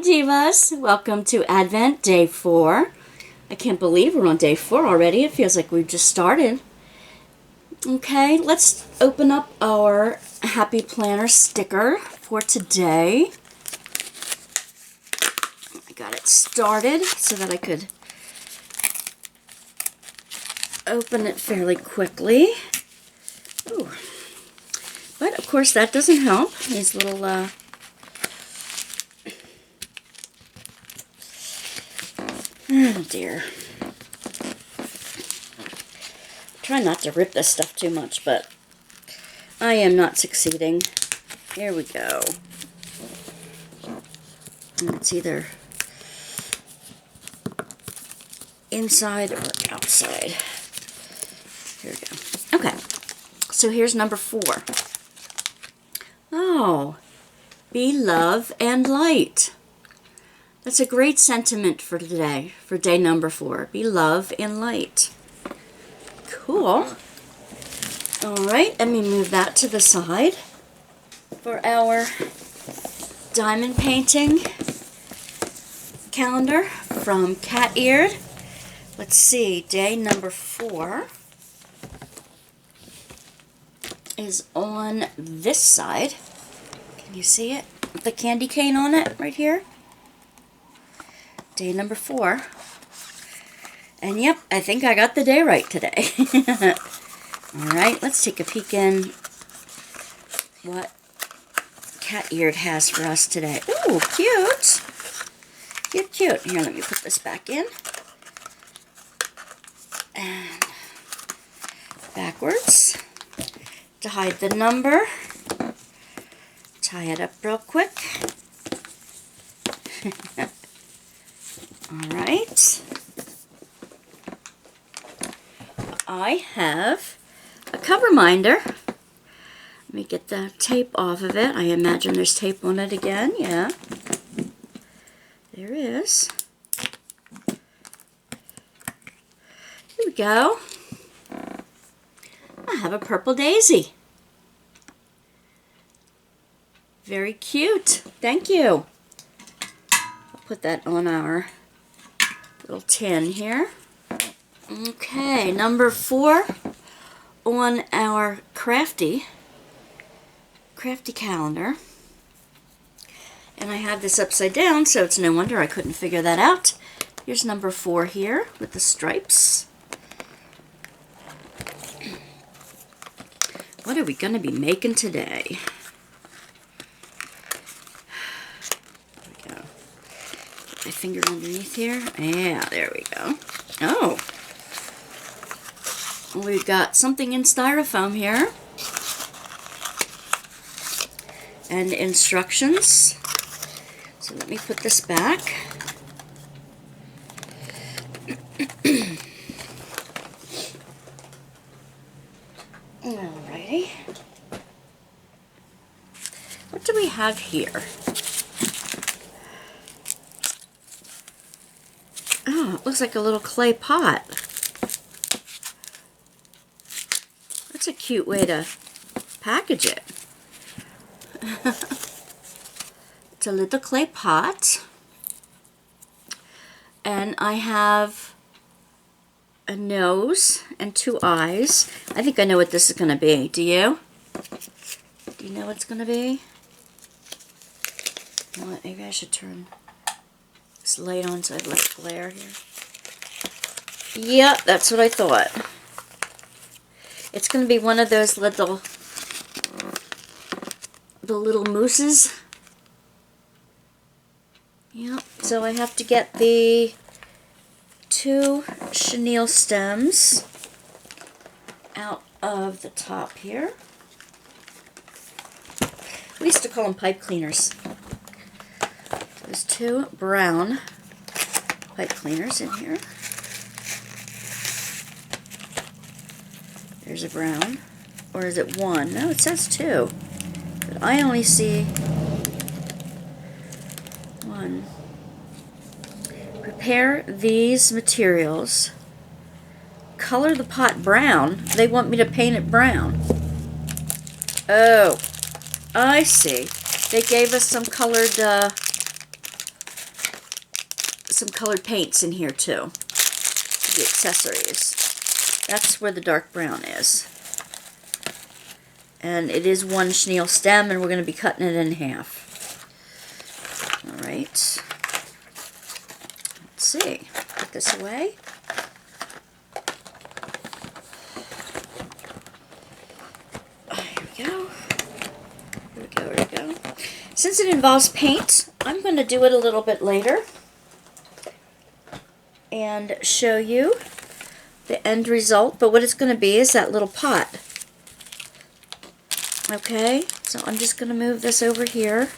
Divas, welcome to Advent Day 4. I can't believe we're on Day 4 already. It feels like we've just started. Okay, let's open up our Happy Planner sticker for today. I got it started so that I could open it fairly quickly. Ooh. But of course that doesn't help. These little oh dear. Try not to rip this stuff too much, but I am not succeeding. Here we go. And it's either inside or outside. Here we go. Okay, so here's number 4. Oh, be love and light. That's a great sentiment for today, for day number 4. Be love and light. Cool. All right, let me move that to the side for our diamond painting calendar from Cateared. Let's see, day number 4 is on this side. Can you see it? The candy cane on it right here. Day number 4. And yep, I think I got the day right today. Alright, let's take a peek in what Cateared has for us today. Ooh, cute! Cute, cute. Here, let me put this back in. And backwards to hide the number. Tie it up real quick. Alright. I have a cover minder. Let me get the tape off of it. I imagine there's tape on it again. Yeah. There is. Here we go. I have a purple daisy. Very cute. Thank you. I'll put that on our little tin here. Okay, number 4 on our crafty calendar. And I have this upside down, so it's no wonder I couldn't figure that out. Here's number 4 here with the stripes. What are we going to be making today? My finger underneath here. Yeah, there we go. Oh. We've got something in styrofoam here. And instructions. So let me put this back. Alrighty. What do we have here? Oh, it looks like a little clay pot. That's a cute way to package it. It's a little clay pot. And I have a nose and 2 eyes. I think I know what this is going to be. Do you? Do you know what it's going to be? You know what? Maybe I should turn this light on so I have less glare here. Yeah, that's what I thought. It's going to be one of those little mooses. Yep, so I have to get the 2 chenille stems out of the top here. We used to call them pipe cleaners. There's 2 brown pipe cleaners in here. There's a brown. Or is it 1? No, it says 2. But I only see 1. Prepare these materials. Color the pot brown. They want me to paint it brown. Oh, I see. They gave us some colored some colored paints in here too, the accessories. That's where the dark brown is. And it is one chenille stem, and we're going to be cutting it in half. Alright. Let's see. Put this away. Here we go. Since it involves paint, I'm going to do it a little bit later and show you the end result. But what it's going to be is that little pot. Okay, so I'm just going to move this over here,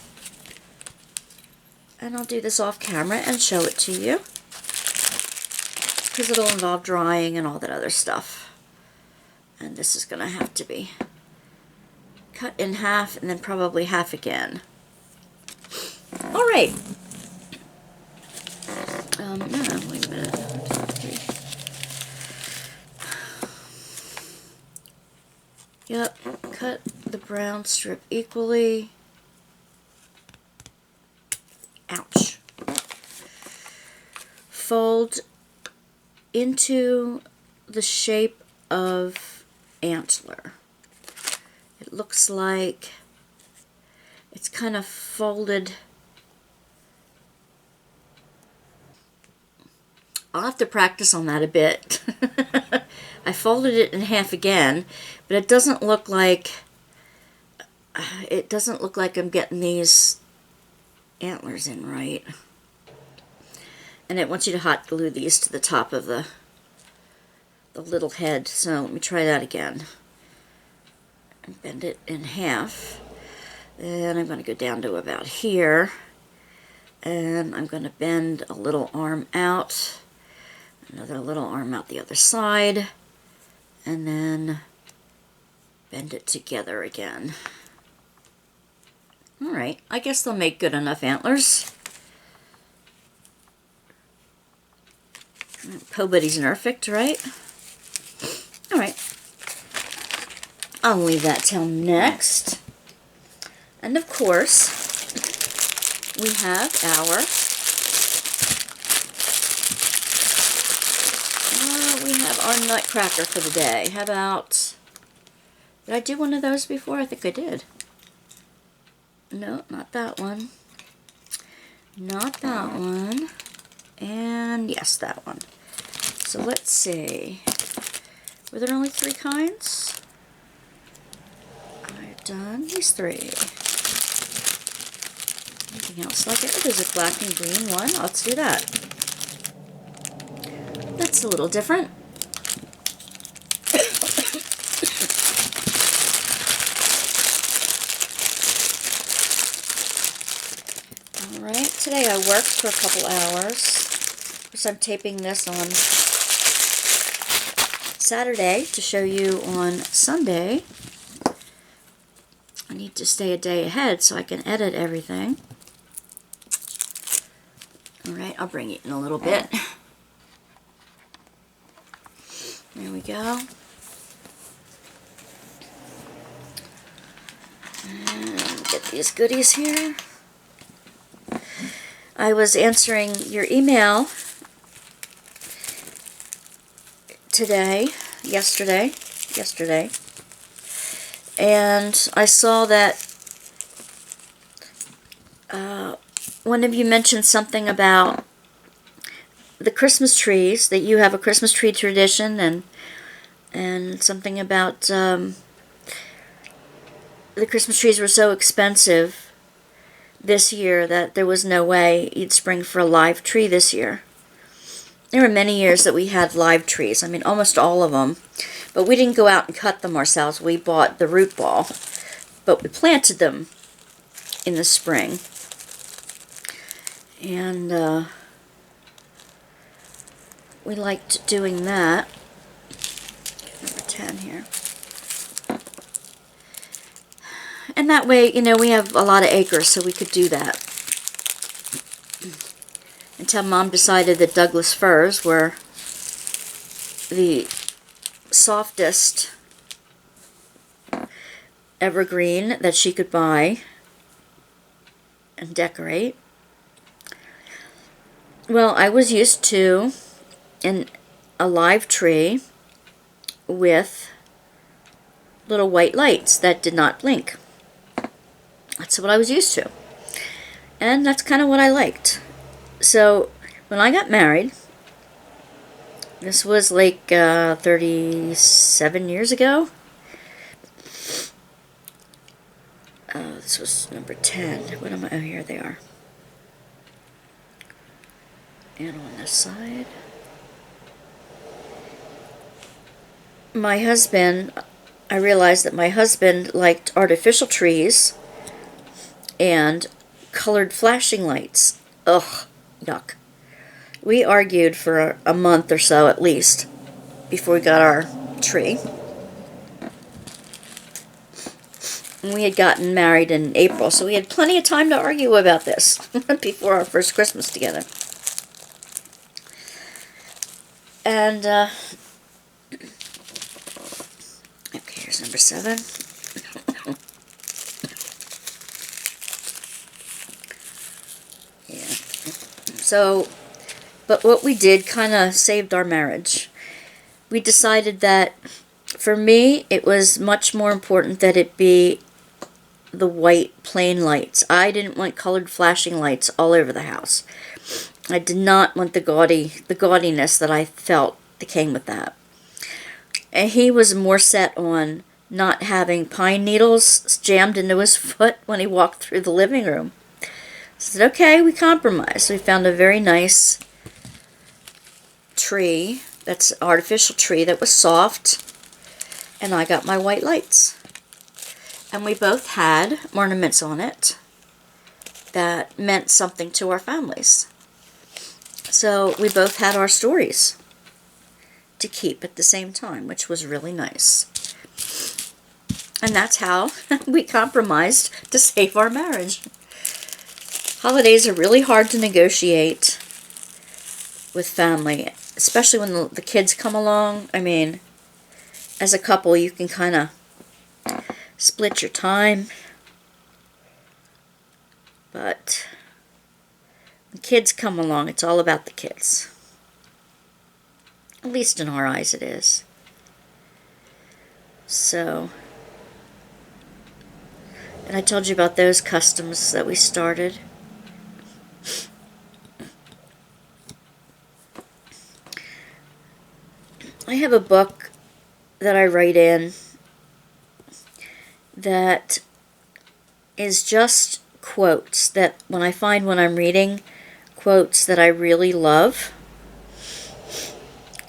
and I'll do this off camera and show it to you, because it'll involve drying and all that other stuff. And this is going to have to be cut in half and then probably half again. Alright. No, wait a minute. Yep, cut the brown strip equally. Ouch. Fold into the shape of antler. It looks like it's kind of folded. I'll have to practice on that a bit. I folded it in half again, but it doesn't look like I'm getting these antlers in right. And it wants you to hot glue these to the top of the little head. So let me try that again. And bend it in half. Then I'm going to go down to about here. And I'm going to bend a little arm out. Another little arm out the other side. And then bend it together again. Alright, I guess they'll make good enough antlers. Nobody's perfect, right? Alright. I'll leave that till next. And of course, we have our nutcracker for the day. How about, did I do one of those before? I think I did. No, not that one. Not that one. And yes, that one. So let's see. Were there only 3 kinds? I've done these 3. Anything else like it? Oh, there's a black and green one. Let's do that. That's a little different. Alright, today I worked for a couple hours. Of course, I'm taping this on Saturday to show you on Sunday. I need to stay a day ahead so I can edit everything. Alright, I'll bring it in a little bit. There we go. And get these goodies here. I was answering your email yesterday, and I saw that one of you mentioned something about the Christmas trees, that you have a Christmas tree tradition, and something about the Christmas trees were so expensive this year that there was no way you'd spring for a live tree this year. There were many years that we had live trees. I mean, almost all of them. But we didn't go out and cut them ourselves. We bought the root ball. But we planted them in the spring. And we liked doing that. Number 10 here. And that way, you know, we have a lot of acres, so we could do that. Until Mom decided that Douglas firs were the softest evergreen that she could buy and decorate. Well, I was used to a live tree with little white lights that did not blink. That's what I was used to. And that's kind of what I liked. So when I got married, this was like 37 years ago. This was number 10. What am I? Oh, here they are. And on this side. My husband, I realized that my husband liked artificial trees and colored flashing lights. Ugh, yuck. We argued for a month or so at least before we got our tree. And we had gotten married in April, so we had plenty of time to argue about this before our first Christmas together. And, okay, here's number 7. Yeah. So, but what we did kind of saved our marriage. We decided that, for me, it was much more important that it be the white plain lights. I didn't want colored flashing lights all over the house. I did not want the gaudiness that I felt that came with that. And he was more set on not having pine needles jammed into his foot when he walked through the living room. I said, okay, we compromised. We found a very nice tree, that's an artificial tree that was soft, and I got my white lights. And we both had ornaments on it that meant something to our families. So we both had our stories to keep at the same time, which was really nice. And that's how we compromised to save our marriage. Holidays are really hard to negotiate with family, especially when the kids come along. I mean, as a couple, you can kind of split your time. But when kids come along, it's all about the kids. At least in our eyes it is. So, and I told you about those customs that we started. I have a book that I write in that is just quotes that when I'm reading quotes that I really love.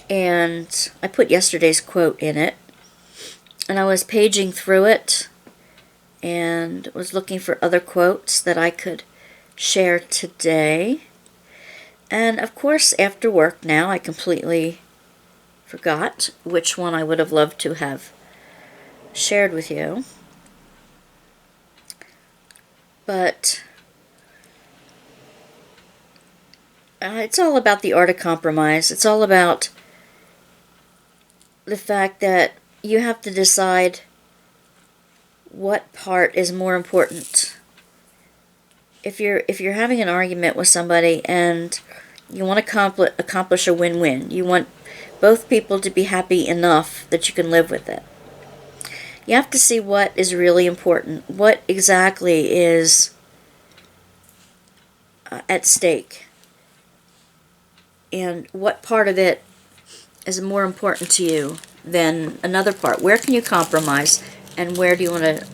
And I put yesterday's quote in it. And I was paging through it and was looking for other quotes that I could share today. And of course, after work now, I completely forgot which one I would have loved to have shared with you. But it's all about the art of compromise. It's all about the fact that you have to decide what part is more important. If you're having an argument with somebody and you want to accomplish a win-win, you want both people to be happy enough that you can live with it. You have to see what is really important, what exactly is at stake, and what part of it is more important to you than another part. Where can you compromise, and where do you want to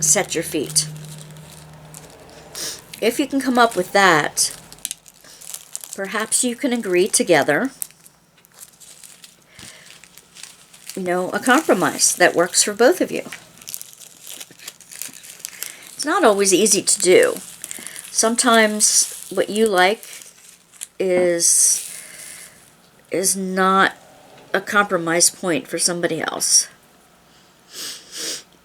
set your feet? If you can come up with that, perhaps you can agree together, a compromise that works for both of you. It's not always easy to do. Sometimes what you like is not a compromise point for somebody else.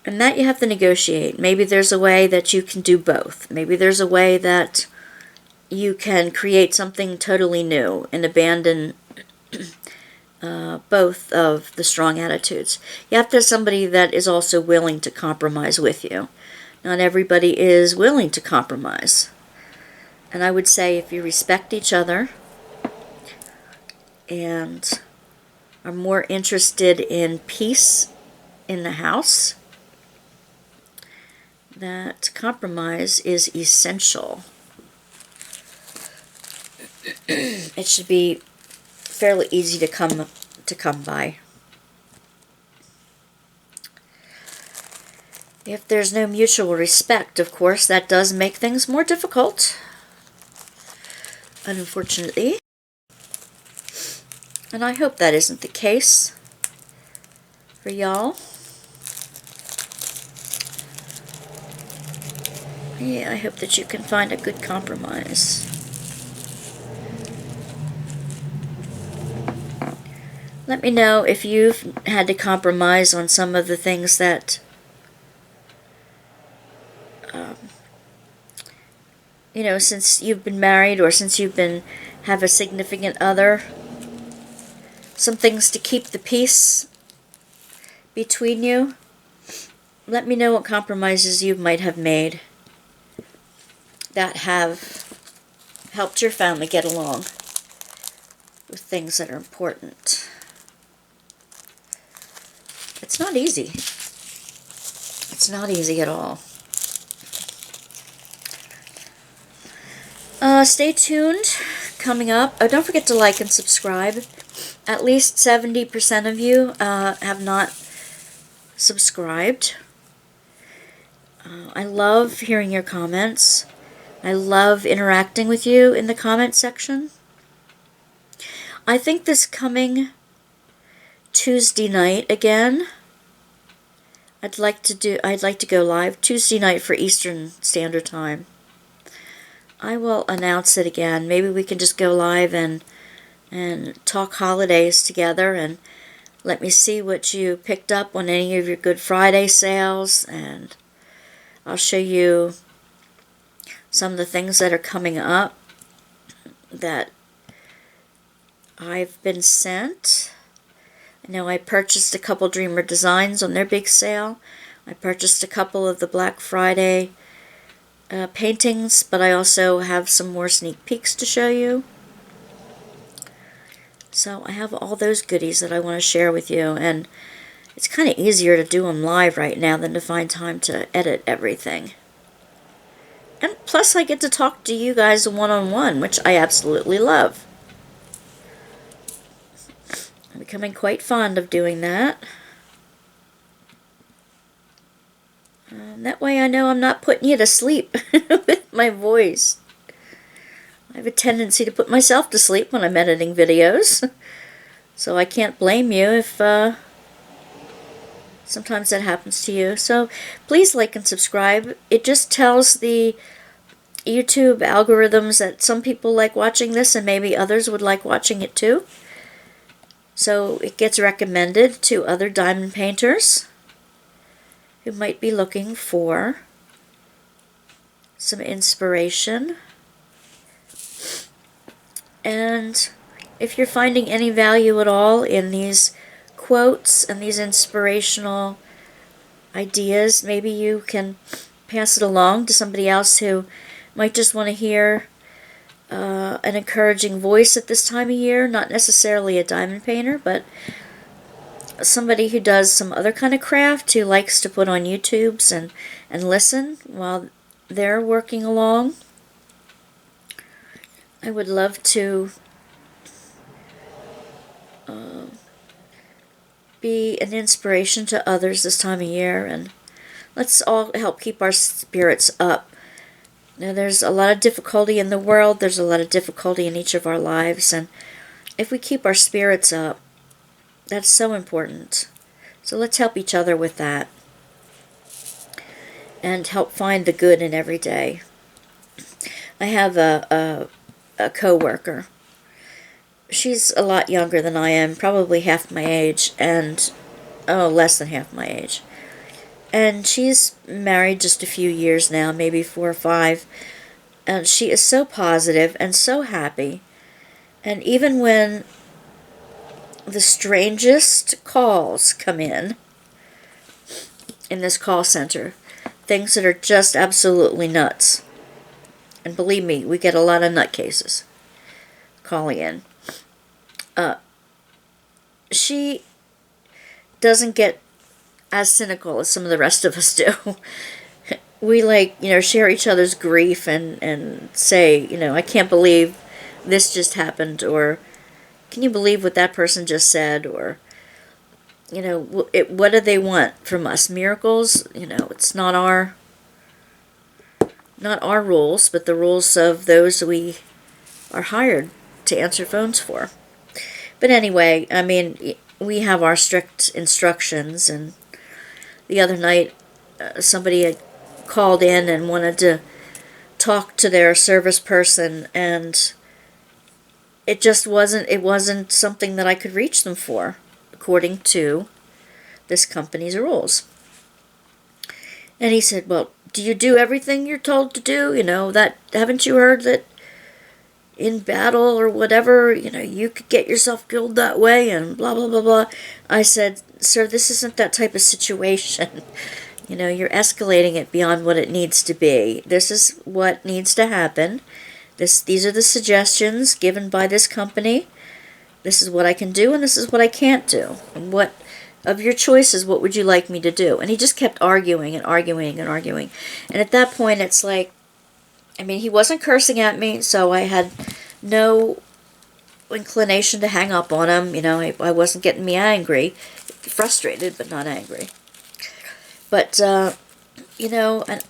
And that you have to negotiate. Maybe there's a way that you can do both. Maybe there's a way that you can create something totally new and abandon both of the strong attitudes. You have to have somebody that is also willing to compromise with you. Not everybody is willing to compromise. And I would say if you respect each other and are more interested in peace in the house, that compromise is essential. It should be fairly easy to come by. If there's no mutual respect, of course, that does make things more difficult, unfortunately. And I hope that isn't the case for y'all. Yeah, I hope that you can find a good compromise. Let me know if you've had to compromise on some of the things that you know, since you've been married or since have a significant other. Some things to keep the peace between you. Let me know what compromises you might have made that have helped your family get along with things that are important. It's not easy. It's not easy at all. Stay tuned. Coming up. Oh, don't forget to like and subscribe. At least 70% of you have not subscribed. I love hearing your comments. I love interacting with you in the comment section. I think this coming Tuesday night again, I'd like to go live Tuesday night for Eastern Standard Time. I will announce it again. Maybe we can just go live and talk holidays together, and let me see what you picked up on any of your Good Friday sales, and I'll show you some of the things that are coming up that I've been sent. I know I purchased a couple Dreamer Designs on their big sale. I purchased a couple of the Black Friday paintings, but I also have some more sneak peeks to show you. So I have all those goodies that I want to share with you, and it's kind of easier to do them live right now than to find time to edit everything. And plus I get to talk to you guys one-on-one, which I absolutely love. I'm becoming quite fond of doing that. That way I know I'm not putting you to sleep with my voice. I have a tendency to put myself to sleep when I'm editing videos, so I can't blame you if sometimes that happens to you. So please like and subscribe. It just tells the YouTube algorithms that some people like watching this and maybe others would like watching it too. So it gets recommended to other diamond painters who might be looking for some inspiration. And if you're finding any value at all in these quotes and these inspirational ideas, maybe you can pass it along to somebody else who might just want to hear an encouraging voice at this time of year. Not necessarily a diamond painter, but somebody who does some other kind of craft, who likes to put on YouTubes and listen while they're working along. I would love to be an inspiration to others this time of year, and let's all help keep our spirits up. Now, there's a lot of difficulty in the world, there's a lot of difficulty in each of our lives, and if we keep our spirits up, that's so important. So let's help each other with that and help find the good in every day. I have a co-worker. She's a lot younger than I am, probably half my age, and less than half my age. And she's married just a few years now, maybe 4 or 5. And she is so positive and so happy. And even when the strangest calls come in this call center, things that are just absolutely nuts, and believe me, we get a lot of nutcases calling in. She doesn't get as cynical as some of the rest of us do. We share each other's grief and say, I can't believe this just happened, or can you believe what that person just said, or, what do they want from us? Miracles? It's not our rules, but the rules of those we are hired to answer phones for. But anyway, I mean, we have our strict instructions, and the other night somebody had called in and wanted to talk to their service person, and it wasn't something that I could reach them for, according to this company's rules. And he said, well, do you do everything you're told to do? That, haven't you heard that in battle or whatever, you could get yourself killed that way, and blah, blah, blah, blah. I said, sir, this isn't that type of situation. You're escalating it beyond what it needs to be. This is what needs to happen. These are the suggestions given by this company. This is what I can do, and this is what I can't do. And what of your choices, what would you like me to do? And he just kept arguing and arguing and arguing. And at that point, it's like, he wasn't cursing at me, so I had no inclination to hang up on him. I wasn't getting me angry. Frustrated, but not angry. But, and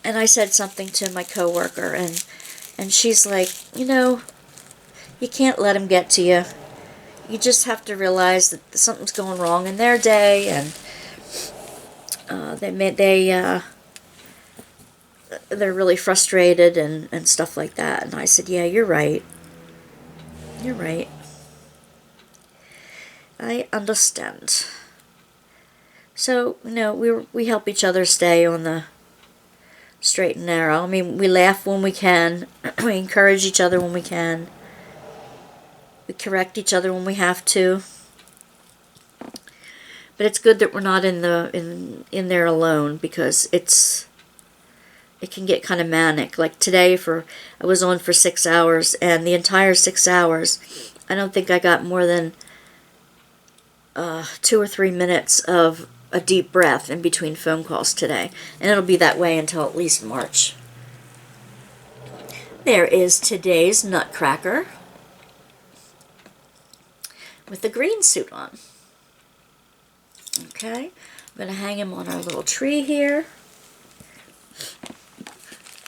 I said something to my coworker, and she's like, you can't let him get to you. You just have to realize that something's going wrong in their day, and they're really frustrated and stuff like that. And I said, yeah, you're right. You're right. I understand. So, we help each other stay on the straight and narrow. We laugh when we can. We encourage each other when we can. We correct each other when we have to. But it's good that we're not in there alone, because it can get kind of manic. Like today, I was on for 6 hours, and the entire 6 hours, I don't think I got more than 2 or 3 minutes of a deep breath in between phone calls today. And it'll be that way until at least March. There is today's Nutcracker with the green suit on. Okay, I'm going to hang him on our little tree here.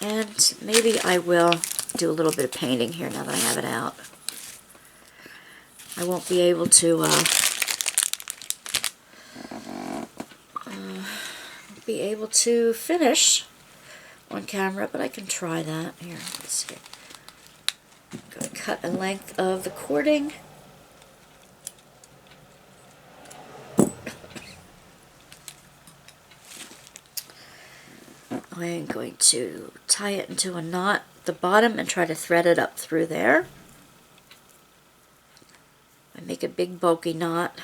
And maybe I will do a little bit of painting here now that I have it out. I won't be able to finish on camera, but I can try that. Here, let's see. I'm going to cut a length of the cording. I'm going to tie it into a knot at the bottom and try to thread it up through there. I make a big bulky knot.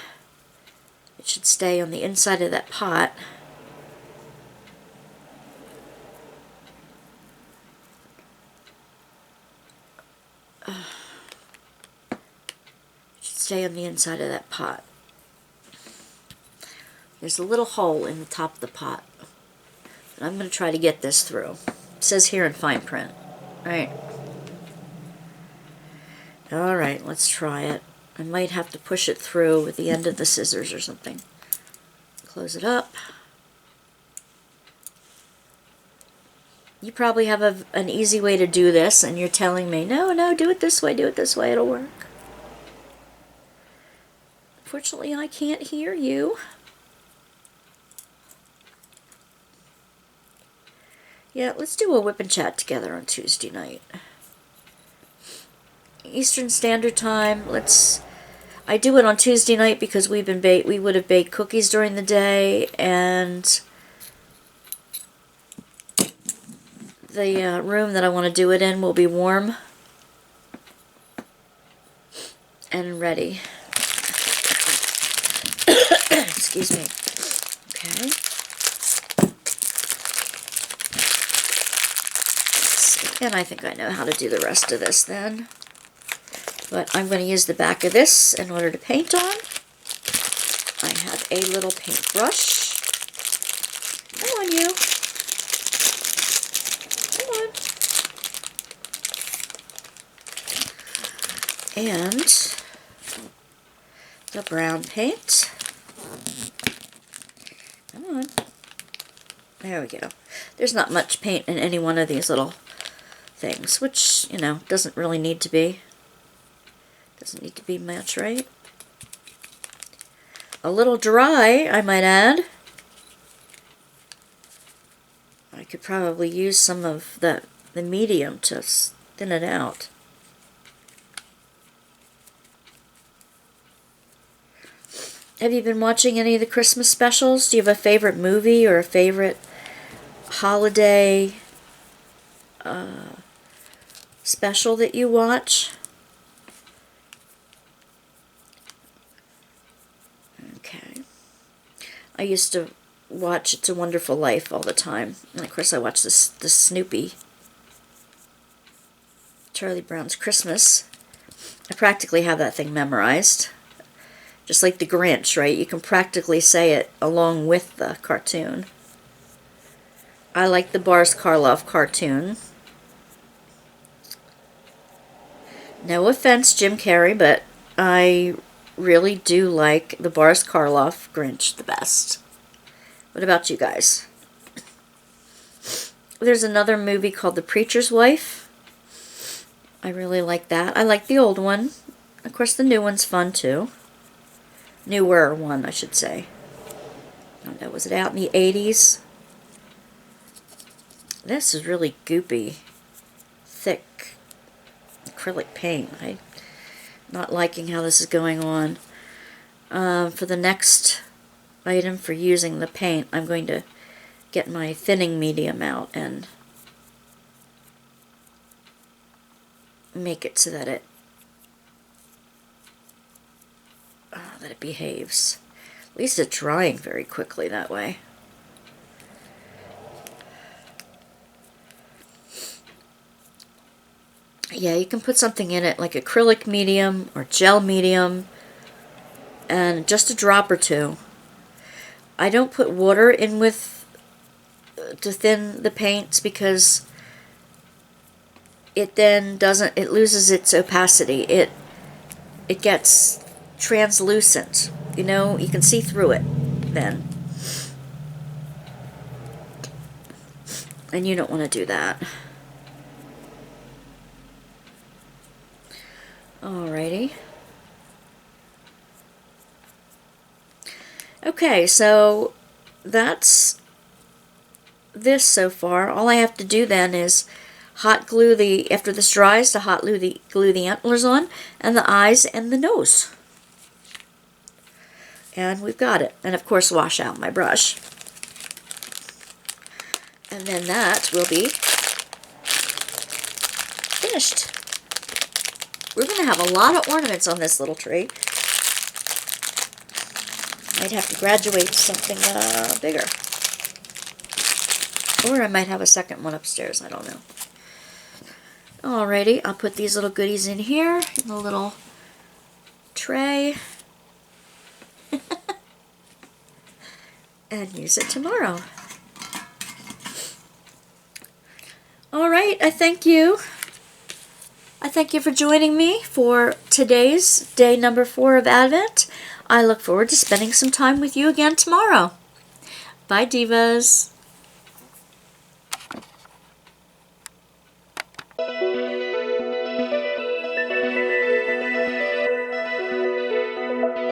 It should stay on the inside of that pot. Stay on the inside of that pot. There's a little hole in the top of the pot. And I'm going to try to get this through. It says here in fine print. Alright, let's try it. I might have to push it through with the end of the scissors or something. Close it up. You probably have an easy way to do this, and you're telling me, no, do it this way, it'll work. Unfortunately, I can't hear you. Yeah, let's do a whip and chat together on Tuesday night. Eastern Standard Time. I do it on Tuesday night because we would have baked cookies during the day, and the room that I want to do it in will be warm and ready. Excuse me. Okay. Let's see. And I think I know how to do the rest of this then. But I'm going to use the back of this in order to paint on. I have a little paintbrush. Come on, you. Come on. And the brown paint. Come on. There we go. There's not much paint in any one of these little things, which, you know, doesn't really need to be. Doesn't need to be much, right? A little dry, I might add. I could probably use some of the medium to thin it out. Have you been watching any of the Christmas specials? Do you have a favorite movie or a favorite holiday special that you watch? Okay. I used to watch It's a Wonderful Life all the time. And of course I watched this Snoopy. Charlie Brown's Christmas. I practically have that thing memorized. Just like the Grinch, right? You can practically say it along with the cartoon. I like the Boris Karloff cartoon. No offense, Jim Carrey, but I really do like the Boris Karloff Grinch the best. What about you guys? There's another movie called The Preacher's Wife. I really like that. I like the old one. Of course, the new one's fun too. Newer one, I should say. I don't know, was it out in the 80s? This is really goopy, thick acrylic paint. I'm not liking how this is going on. For the next item for using the paint, I'm going to get my thinning medium out and make it so that it behaves. At least it's drying very quickly that way. Yeah, you can put something in it like acrylic medium or gel medium and just a drop or two. I don't put water in with to thin the paints because it then doesn't, it loses its opacity. It gets translucent. You know, you can see through it then. And you don't want to do that. Alrighty. Okay, so that's this so far. All I have to do then is hot glue after this dries, to hot glue the antlers on, and the eyes and the nose. And we've got it. And of course wash out my brush. And then that will be finished. We're going to have a lot of ornaments on this little tree. Might have to graduate to something bigger. Or I might have a second one upstairs, I don't know. Alrighty, I'll put these little goodies in here, in the little tray. And use it tomorrow. Alright, I thank you. I thank you for joining me for today's day number 4 of Advent. I look forward to spending some time with you again tomorrow. Bye, Divas.